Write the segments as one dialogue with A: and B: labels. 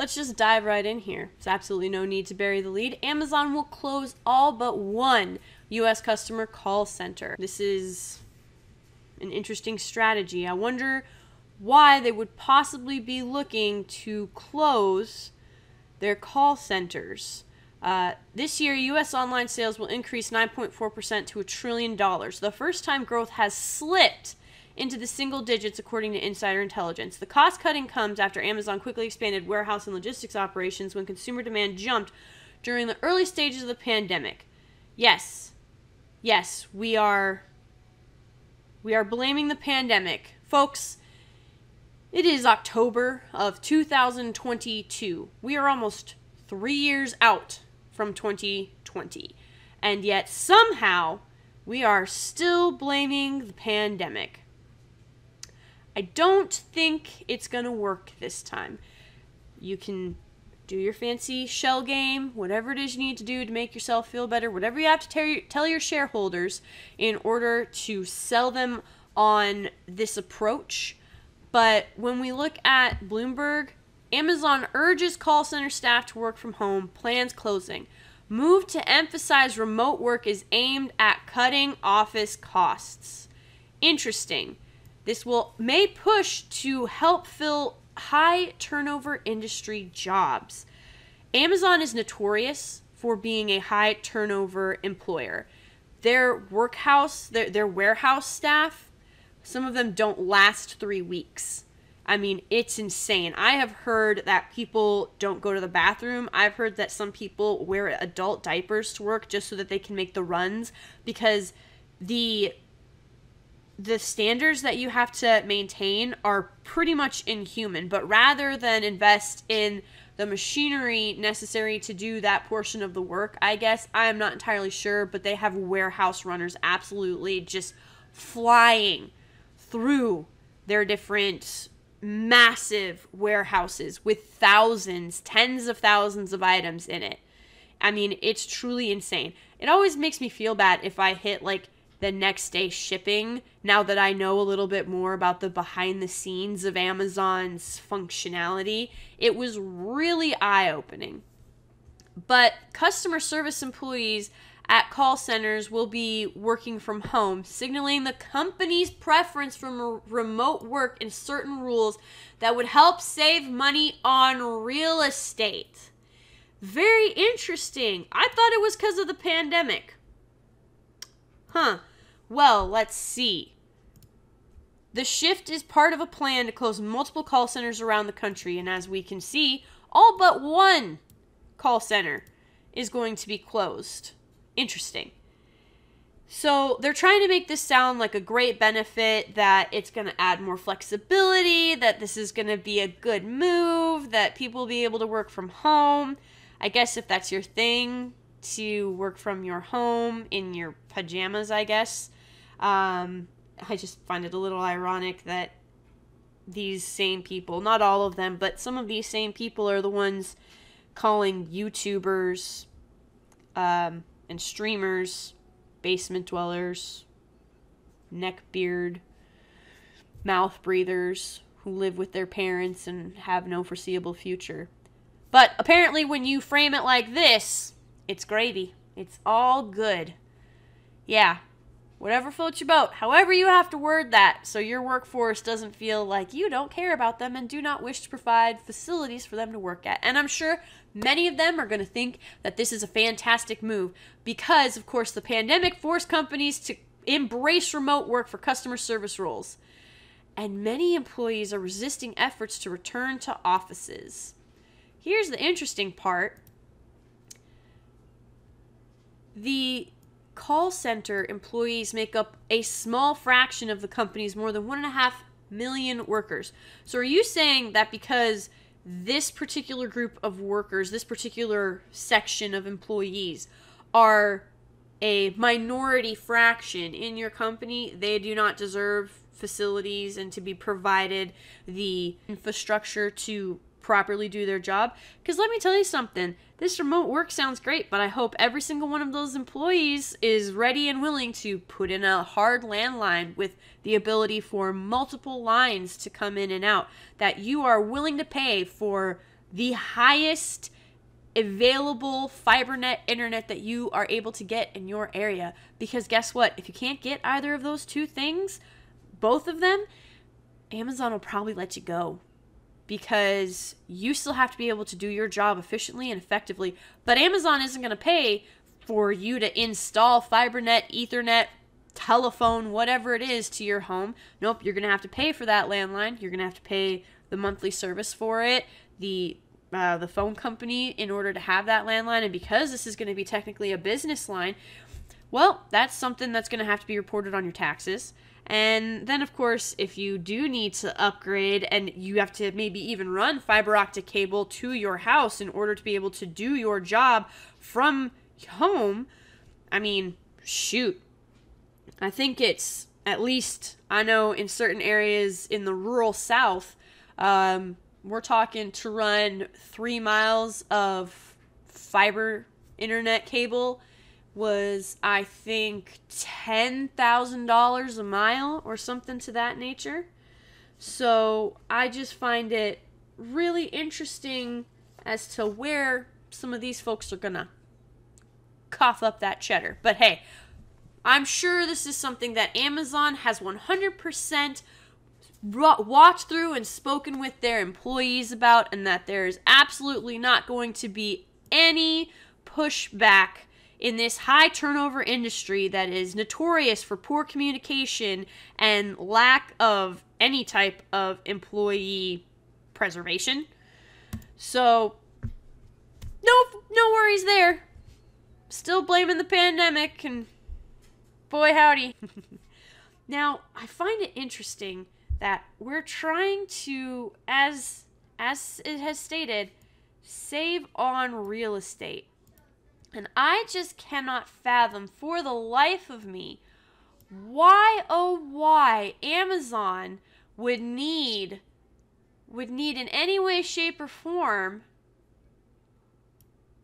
A: let's just dive right in here. There's absolutely no need to bury the lead. Amazon will close all but one U.S. customer call center. This is an interesting strategy. I wonder why they would possibly be looking to close their call centers. This year, U.S. online sales will increase 9.4% to $1 trillion. The first time growth has slipped into the single digits, according to insider intelligence. The cost-cutting comes after Amazon quickly expanded warehouse and logistics operations when consumer demand jumped during the early stages of the pandemic. Yes, we are blaming the pandemic. Folks, it is October of 2022. We are almost 3 years out from 2020. And yet, somehow, we are still blaming the pandemic. I don't think it's going to work this time. You can do your fancy shell game, whatever it is you need to do to make yourself feel better, whatever you have to tell your shareholders in order to sell them on this approach. But when we look at Bloomberg, Amazon urges call center staff to work from home, plans closing. Move to emphasize remote work is aimed at cutting office costs. Interesting. This may push to help fill high turnover industry jobs. Amazon is notorious for being a high turnover employer. Their warehouse staff, some of them don't last 3 weeks. I mean, it's insane. I have heard that people don't go to the bathroom. I've heard that some people wear adult diapers to work just so that they can make the runs, because the standards that you have to maintain are pretty much inhuman. But rather than invest in the machinery necessary to do that portion of the work, I guess, I am not entirely sure, but they have warehouse runners absolutely just flying through their different massive warehouses with thousands, tens of thousands of items in it. I mean, it's truly insane. It always makes me feel bad if I hit like the next day shipping, now that I know a little bit more about the behind the scenes of Amazon's functionality. It was really eye-opening. But customer service employees at call centers will be working from home, signaling the company's preference for remote work and certain rules that would help save money on real estate. Very interesting. I thought it was because of the pandemic. Well, let's see. The shift is part of a plan to close multiple call centers around the country, and as we can see, all but one call center is going to be closed. Interesting. So they're trying to make this sound like a great benefit, that it's going to add more flexibility, that this is going to be a good move, that people will be able to work from home. I guess if that's your thing, to work from your home in your pajamas, I guess. I just find it a little ironic that these same people, not all of them, but some of these same people are the ones calling YouTubers and streamers basement dwellers, neckbeard, mouth breathers who live with their parents and have no foreseeable future. But apparently when you frame it like this, it's gravy. It's all good. Yeah. Whatever floats your boat. However you have to word that so your workforce doesn't feel like you don't care about them and do not wish to provide facilities for them to work at. And I'm sure many of them are going to think that this is a fantastic move because, of course, the pandemic forced companies to embrace remote work for customer service roles. And many employees are resisting efforts to return to offices. Here's the interesting part. The call center employees make up a small fraction of the company's more than 1.5 million workers. So are you saying that because this particular group of workers, this particular section of employees are a minority fraction in your company, they do not deserve facilities and to be provided the infrastructure to properly do their job? Because let me tell you something, this remote work sounds great, but I hope every single one of those employees is ready and willing to put in a hard landline with the ability for multiple lines to come in and out, that you are willing to pay for the highest available FiberNet internet that you are able to get in your area. Because guess what? If you can't get either of those two things, both of them, Amazon will probably let you go. Because you still have to be able to do your job efficiently and effectively. But Amazon isn't going to pay for you to install FiberNet, Ethernet, telephone, whatever it is to your home. Nope, you're going to have to pay for that landline. You're going to have to pay the monthly service for it, the phone company in order to have that landline. And because this is going to be technically a business line, well, that's something that's going to have to be reported on your taxes. And then, of course, if you do need to upgrade and you have to maybe even run fiber optic cable to your house in order to be able to do your job from home, I mean, shoot. I think it's, at least I know in certain areas in the rural South, we're talking to run 3 miles of fiber internet cable was, I think, $10,000 a mile or something to that nature. So I just find it really interesting as to where some of these folks are gonna cough up that cheddar. But hey, I'm sure this is something that Amazon has 100% watched through and spoken with their employees about, and that there is absolutely not going to be any pushback in this high turnover industry that is notorious for poor communication and lack of any type of employee preservation. So, no worries there. Still blaming the pandemic, and boy howdy. Now, I find it interesting that we're trying to, as it has stated, save on real estate. And I just cannot fathom for the life of me why Amazon would need in any way, shape, or form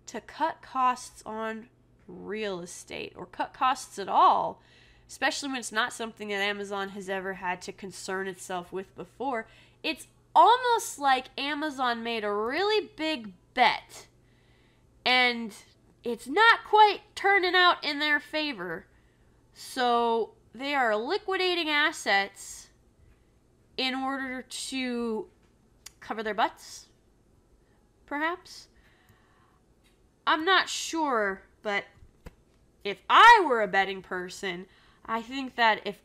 A: to cut costs on real estate, or cut costs at all, especially when it's not something that Amazon has ever had to concern itself with before. It's almost like Amazon made a really big bet, and it's not quite turning out in their favor. So they are liquidating assets in order to cover their butts, perhaps. I'm not sure, but if I were a betting person, I think that if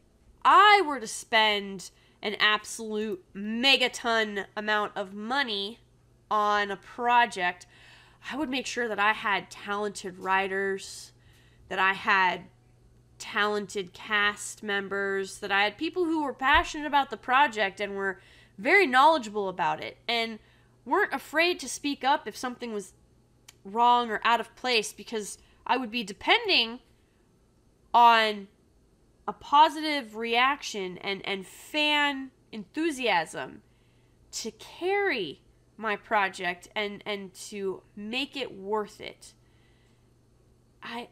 A: I were to spend an absolute megaton amount of money on a project, I would make sure that I had talented writers, that I had talented cast members, that I had people who were passionate about the project and were very knowledgeable about it and weren't afraid to speak up if something was wrong or out of place, because I would be depending on a positive reaction and fan enthusiasm to carry my project and to make it worth it. I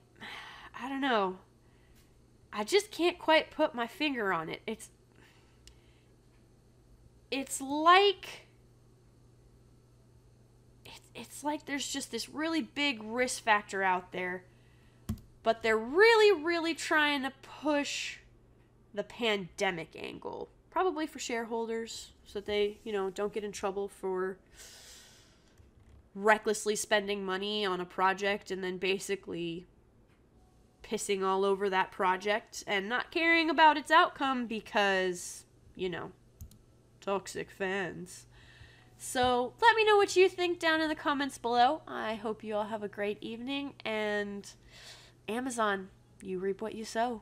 A: don't know. I just can't quite put my finger on it. It's like there's just this really big risk factor out there, but they're really trying to push the pandemic angle, probably for shareholders, so that they, don't get in trouble for recklessly spending money on a project and then basically pissing all over that project and not caring about its outcome because, toxic fans. So let me know what you think down in the comments below. I hope you all have a great evening, and Amazon, you reap what you sow.